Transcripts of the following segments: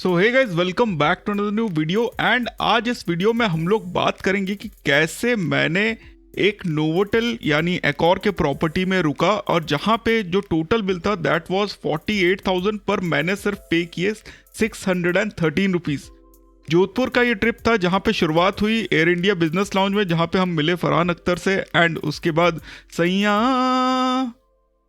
So hey guys, welcome back to another new video. And आज इस video में हम लोग बात करेंगे कि कैसे मैंने एक नोवोटेल यानी एकॉर के प्रॉपर्टी में रुका और जहां पे जो टोटल बिल था दैट वाज 48,000 पर मैंने सिर्फ पे किए 613 रुपीज़। जोधपुर का ये ट्रिप था जहां पे शुरुआत हुई एयर इंडिया बिजनेस लाउंज में, जहां पे हम मिले फरहान अख्तर से एंड उसके बाद सैया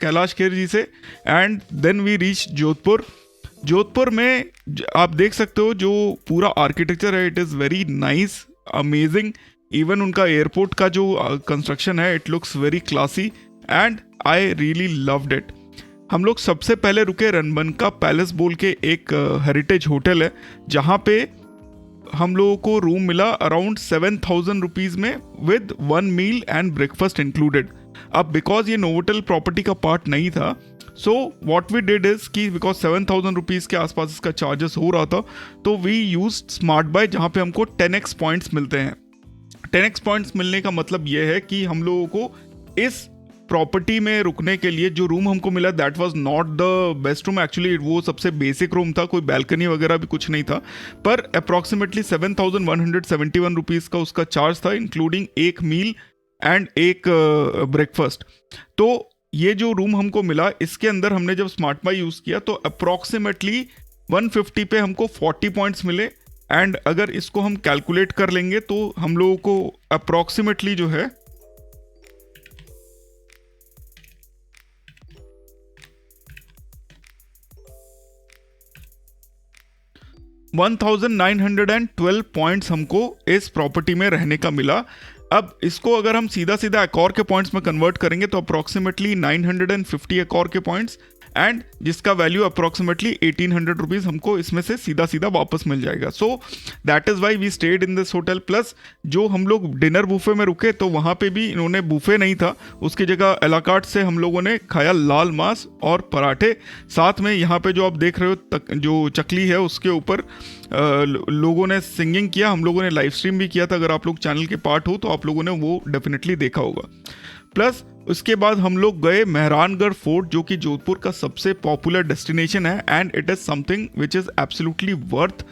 कैलाश खेर जी से and then we reach Jodhpur. Jodhpur में आप देख सकते हो जो पूरा आर्किटेक्चर है, it is very nice, amazing. Even उनका एयरपोर्ट का जो कंस्ट्रक्शन है, it looks very classy and I really loved it. हम लोग सबसे पहले रुके रनबनका पैलेस बोल के एक हेरिटेज होटल है, जहाँ पे हम लोगों को रूम मिला अराउंड 7,000 रुपीज़ में with 1 meal and breakfast included. अब बिकॉज ये नोवोटेल प्रॉपर्टी का पार्ट नहीं था, so what we did is कि बिकॉज 7,000 रुपीज़ के आसपास इसका चार्जेस हो रहा था, तो वी यूज स्मार्ट बाय, जहाँ पे हमको 10x पॉइंट्स मिलते हैं। 10x पॉइंट्स मिलने का मतलब ये है कि हम लोगों को इस प्रॉपर्टी में रुकने के लिए जो रूम हमको मिला that was not the best room. Actually वो सबसे बेसिक रूम था, कोई बैल्कनी वगैरह भी कुछ नहीं था, पर अप्रॉक्सीमेटली 7,171 रुपीज़ का उसका चार्ज था, इंक्लूडिंग एक मील एंड एक ब्रेकफास्ट। तो ये जो रूम हमको मिला, इसके अंदर हमने जब स्मार्ट बाय यूज़ किया तो अप्रॉक्सीमेटली 150 पे हमको 40 पॉइंट्स मिले। एंड अगर इसको हम कैलकुलेट कर लेंगे तो हम लोगों को अप्रॉक्सीमेटली जो है 1912 पॉइंट्स हमको इस प्रॉपर्टी में रहने का मिला। अब इसको अगर हम सीधा सीधा एकॉर के पॉइंट्स में कन्वर्ट करेंगे तो अप्रॉक्सीमेटली 950 एकॉर के पॉइंट्स एंड जिसका वैल्यू अप्रॉक्सीमेटली 1,800 रुपीज़ हमको इसमें से सीधा सीधा वापस मिल जाएगा। So that is why we stayed in this hotel. Plus जो हम लोग डिनर बूफे में रुके तो वहाँ पे भी इन्होंने बूफे नहीं था, उसकी जगह एलाकार्ट से हम लोगों ने खाया लाल मांस और पराठे। साथ में यहाँ पे जो आप देख रहे हो जो चकली है उसके ऊपर लोगों ने सिंगिंग किया, हम लोगों ने लाइव स्ट्रीम भी किया था। अगर आप लोग चैनल के पार्ट हो तो आप लोगों ने वो डेफिनेटली देखा होगा। प्लस उसके बाद हम लोग गए मेहरानगढ़ फोर्ट, जो कि जोधपुर का सबसे पॉपुलर डेस्टिनेशन है and it is something which is absolutely worth.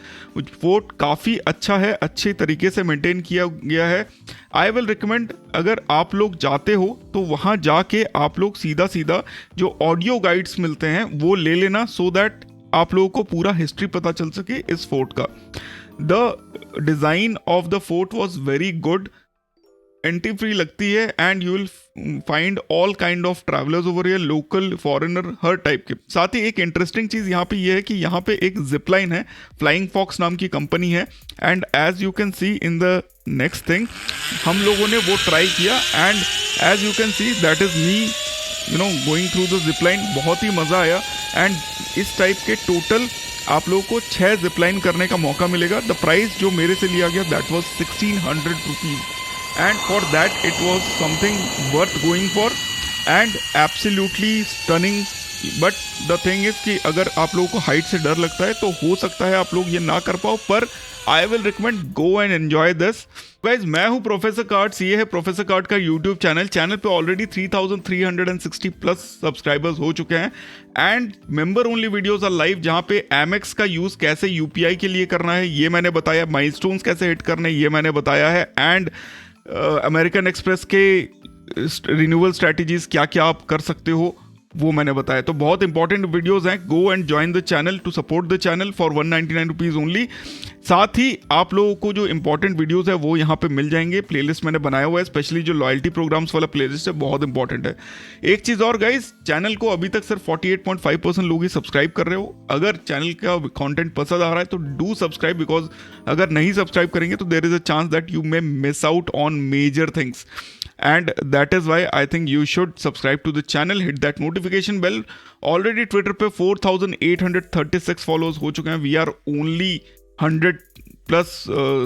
Fort काफ़ी अच्छा है, अच्छे तरीके से मेंटेन किया गया है। आई विल रिकमेंड, अगर आप लोग जाते हो तो वहाँ जाके आप लोग सीधा सीधा जो ऑडियो गाइड्स मिलते हैं वो ले लेना, सो दैट आप लोगों को पूरा हिस्ट्री पता चल सके इस फोर्ट का। The design of the fort was very good, entry free लगती है and you will find all kind of travellers over here, local foreigner her type के। साथ ही एक इंटरेस्टिंग चीज़ यहाँ पे ये है कि यहाँ पे एक जिप लाइन है, फ्लाइंग फॉक्स नाम की कंपनी है and as you can see in the next thing हम लोगों ने वो ट्राई किया and as you can see that is me going through the zip line. बहुत ही मज़ा आया एंड इस टाइप के टोटल आप लोगों को 6 जिप लाइन करने का मौका मिलेगा। द प्राइस जो मेरे से लिया गया that was 1,600 rupees and for that it was something worth going for and absolutely stunning। but the thing is कि अगर आप लोगों को हाइट से डर लगता है तो हो सकता है आप लोग ये ना कर पाओ, पर I will recommend go and enjoy this. Guys, मैं हूँ प्रोफेसर कार्ड्स, ये है प्रोफेसर कार्ड का यूट्यूब चैनल पे ऑलरेडी 3,360 प्लस सब्सक्राइबर्स हो चुके हैं and member only videos are live, जहाँ पे एमएक्स का यूज़ कैसे यूपीआई के लिए करना है ये मैंने बताया, माइलस्टोन्स कैसे हिट करने ये मैंने बताया है एंड अमेरिकन एक्सप्रेस के रिन्यूअल स्ट्रैटेजीज क्या क्या आप कर सकते हो वो मैंने बताया। तो बहुत इंपॉर्टेंट वीडियोस हैं, go and join the channel to support the channel for 199 rupees only. साथ ही आप लोगों को जो इंपॉर्टेंट वीडियोस है वो यहाँ पे मिल जाएंगे, प्लेलिस्ट मैंने बनाया हुआ है, स्पेशली जो लॉयल्टी प्रोग्राम्स वाला प्लेलिस्ट है बहुत इंपॉर्टेंट है। एक चीज़ और गाइस, चैनल को अभी तक सिर्फ 48.5% लोग ही सब्सक्राइब कर रहे हो। अगर चैनल का कंटेंट पसंद आ रहा है तो डू सब्सक्राइब, बिकॉज अगर नहीं सब्सक्राइब करेंगे तो there is a chance that you may miss out on major things and that is why I think you should subscribe to the channel, hit that notification bell। already Twitter पे 4,836 followers हो चुके हैं, we are only 100 plus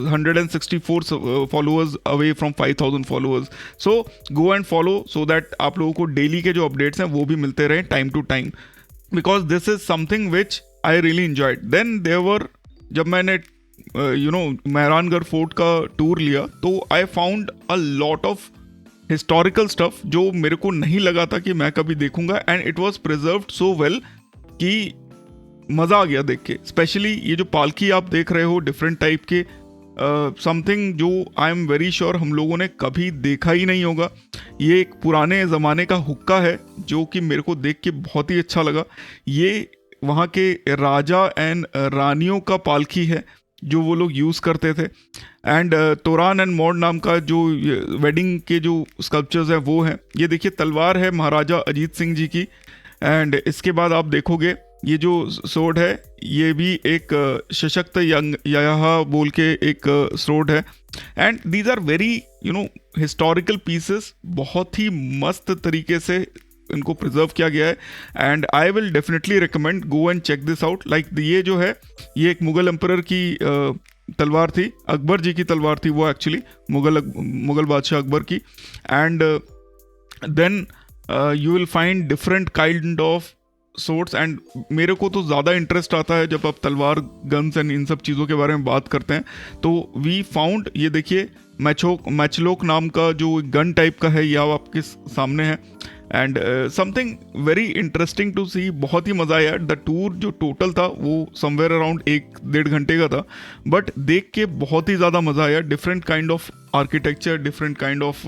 164 followers away from 5,000 followers। so go and follow so that आप लोगों को daily के जो updates हैं वो भी मिलते रहें time to time, because this is something which I really enjoyed। then there were, जब मैंने मेहरानगढ़ फोर्ट का टूर लिया तो I found a lot of historical stuff जो मेरे को नहीं लगा था कि मैं कभी देखूंगा and it was preserved so well कि मज़ा आ गया देख के। स्पेशली ये जो पालकी आप देख रहे हो डिफरेंट टाइप के, समथिंग जो आई एम वेरी श्योर हम लोगों ने कभी देखा ही नहीं होगा। ये एक पुराने ज़माने का हुक्का है जो कि मेरे को देख के बहुत ही अच्छा लगा। ये वहाँ के राजा एंड रानियों का पालकी है जो वो लोग यूज़ करते थे। एंड तोरान एंड मोड नाम का जो वेडिंग के जो स्कल्पचर्स हैं वो हैं। ये देखिए तलवार है महाराजा अजीत सिंह जी की। एंड इसके बाद आप देखोगे ये जो सोड है ये भी एक सशक्त यहा बोल के एक सोड है। And these are very historical pieces, बहुत ही मस्त तरीके से इनको प्रिजर्व किया गया है। And I will definitely recommend go and check this out. Like ये जो है ये एक मुगल एम्परर की तलवार थी, अकबर जी की तलवार थी वो एक्चुअली, मुगल बादशाह अकबर की। And then you will find different kind of sorts. And मेरे को तो ज़्यादा इंटरेस्ट आता है जब आप तलवार, गन्स एंड इन सब चीज़ों के बारे में बात करते हैं। तो वी फाउंड, ये देखिए मैचलोक नाम का जो गन टाइप का है ये आपके सामने है। And something very interesting to see, बहुत ही मज़ा आया। द टूर जो टोटल था वो समवेयर अराउंड 1-1.5 घंटे का था, बट देख के बहुत ही ज़्यादा मज़ा आया। Different kind of architecture, different kind of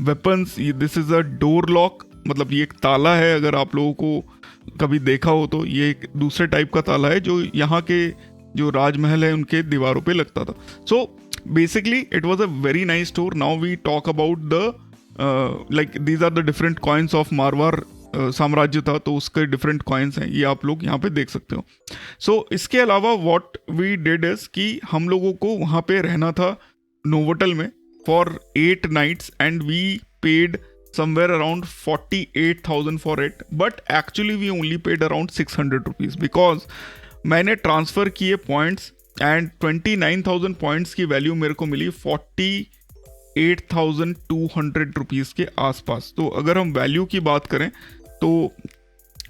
weapons. This is a door lock, मतलब ये एक ताला है, अगर आप लोगों को कभी देखा हो तो ये एक दूसरे टाइप का ताला है जो यहाँ के जो राजमहल है उनके दीवारों पे लगता था। So basically it was a very nice tour. Now we talk about the like these are the different coins of Marwar साम्राज्य था, तो उसके डिफरेंट कॉइन्स हैं, ये आप लोग यहाँ पे देख सकते हो। सो इसके अलावा व्हाट वी डिड इज कि हम लोगों को वहाँ पे रहना था नोवोटेल में for 8 nights and we paid somewhere around 48,000 for it, but actually we only paid around 600 rupees because मैंने ट्रांसफ़र किए पॉइंट्स एंड 29,000 पॉइंट्स की वैल्यू मेरे को मिली 48,200 रुपीज़ के आसपास। तो अगर हम वैल्यू की बात करें तो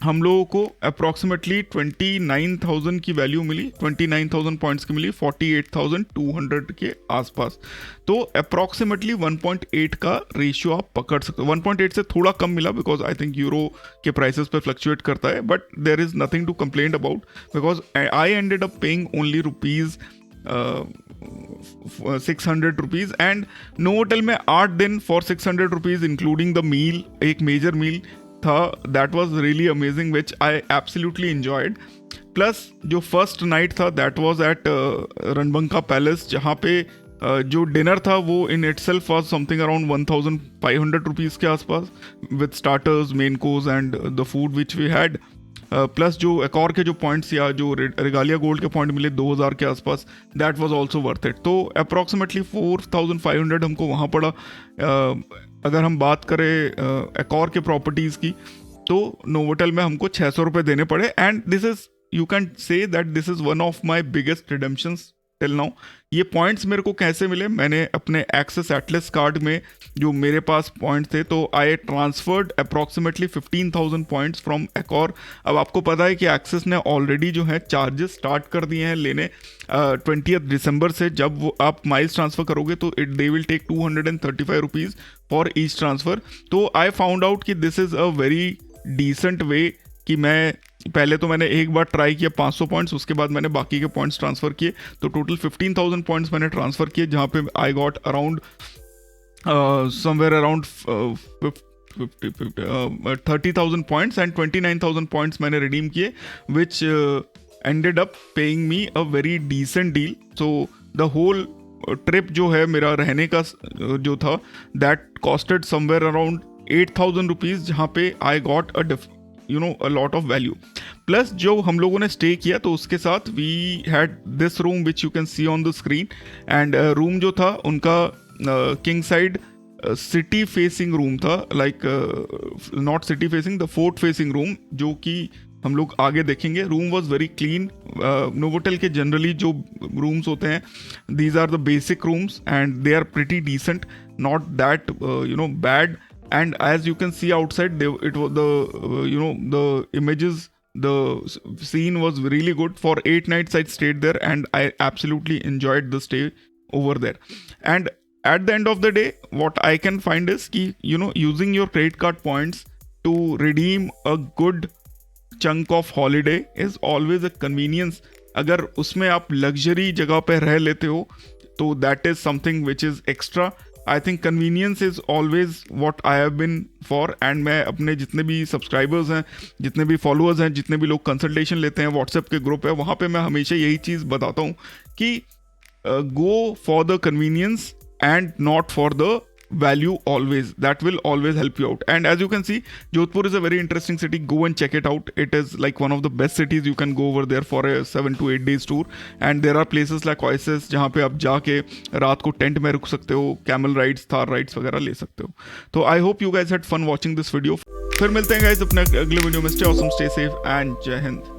हम लोगों को अप्रॉक्सीमेटली 29,000 की वैल्यू मिली, 29,000 पॉइंट्स की मिली 48,200 के आसपास। तो अप्रॉक्सीमेटली 1.8 का रेशियो आप पकड़ सकते हो। 1.8 से थोड़ा कम मिला बिकॉज आई थिंक यूरो के प्राइसेस पे फ्लक्चुएट करता है, but there is nothing to complain about because I ended up paying only rupees 600 rupees. And Novotel में 8 दिन for 600 rupees including the meal, एक मेजर मील था। That was really amazing which I absolutely enjoyed. Plus जो first night था that was at Ranbanka palace, जहाँ पे जो dinner था वो in itself was something around 1,500 rupees के आसपास with starters, main course and the food which we had. Plus जो एकॉर के जो पॉइंट्स या जो रेगालिया गोल्ड के पॉइंट मिले 2,000 के आसपास, that was also worth it. तो अप्रॉक्सीमेटली 4,500 हमको वहाँ पड़ा। अगर हम बात करें एकॉर के प्रॉपर्टीज़ की तो नोवोटेल में हमको 600 रुपये देने पड़े। And this is, you can say that this is one of my biggest redemptions till now. ये पॉइंट्स मेरे को कैसे मिले, मैंने अपने एक्सेस एटलस कार्ड में जो मेरे पास पॉइंट्स थे तो आई ट्रांसफर्ड अप्रॉक्सीमेटली 15,000 पॉइंट्स फ्रॉम एकॉर। अब आपको पता है कि एक्सेस ने ऑलरेडी जो है चार्जेस स्टार्ट कर दिए हैं लेने 20 दिसंबर से। जब वो आप माइल्स ट्रांसफ़र करोगे तो they will take 235 rupees for each transfer. तो आई फाउंड आउट कि this is a very decent way कि मैं पहले तो मैंने एक बार ट्राई किया 500 पॉइंट्स, उसके बाद मैंने बाकी के पॉइंट्स ट्रांसफ़र किए, तो टोटल 15,000 पॉइंट्स मैंने ट्रांसफ़र किए, जहाँ पे I got around somewhere around 30,000 points and 29,000 points मैंने रिडीम किए which ended up paying me a very decent deal. So the whole trip जो है मेरा रहने का जो था that costed somewhere around 8,000 rupees, जहाँ पे I got a lot of value। Plus जो हम लोगों ने स्टे किया तो उसके साथ we had this room which you can see on the screen. And room जो था उनका king side city facing room था, like not city facing, the fort facing room, जो कि हम लोग आगे देखेंगे। Room was very clean. Novotel के जनरली जो रूम्स होते हैं these are the basic rooms and they are pretty decent, not that bad. And as you can see outside, it was the images, the scene was really good. For 8 nights I stayed there and I absolutely enjoyed the stay over there. And at the end of the day, what I can find is कि using your credit card points to redeem a good chunk of holiday is always a convenience. अगर उसमें आप luxury जगह पे रह लेते हो तो that is something which is extra. I think convenience is always what I have been for. And मैं अपने जितने भी सब्सक्राइबर्स हैं, जितने भी फॉलोअर्स हैं, जितने भी लोग कंसल्टेशन लेते हैं, व्हाट्सएप के ग्रुप है, वहाँ पे मैं हमेशा यही चीज़ बताता हूँ कि go for the convenience and not for the value always. That will always help you out. And as you can see, Jodhpur is a very interesting city. Go and check it out. It is like one of the best cities. You can go over there for a 7 to 8 days tour. And there are places like Oasis जहाँ पे आप जाके रात को tent में रुक सकते हो, कैमल राइड्स, थार राइड्स वगैरह ले सकते हो. तो I hope you guys had fun watching this video. फिर मिलते हैं guys अपने अगले वीडियो में. Stay awesome, stay safe and जय हिंद.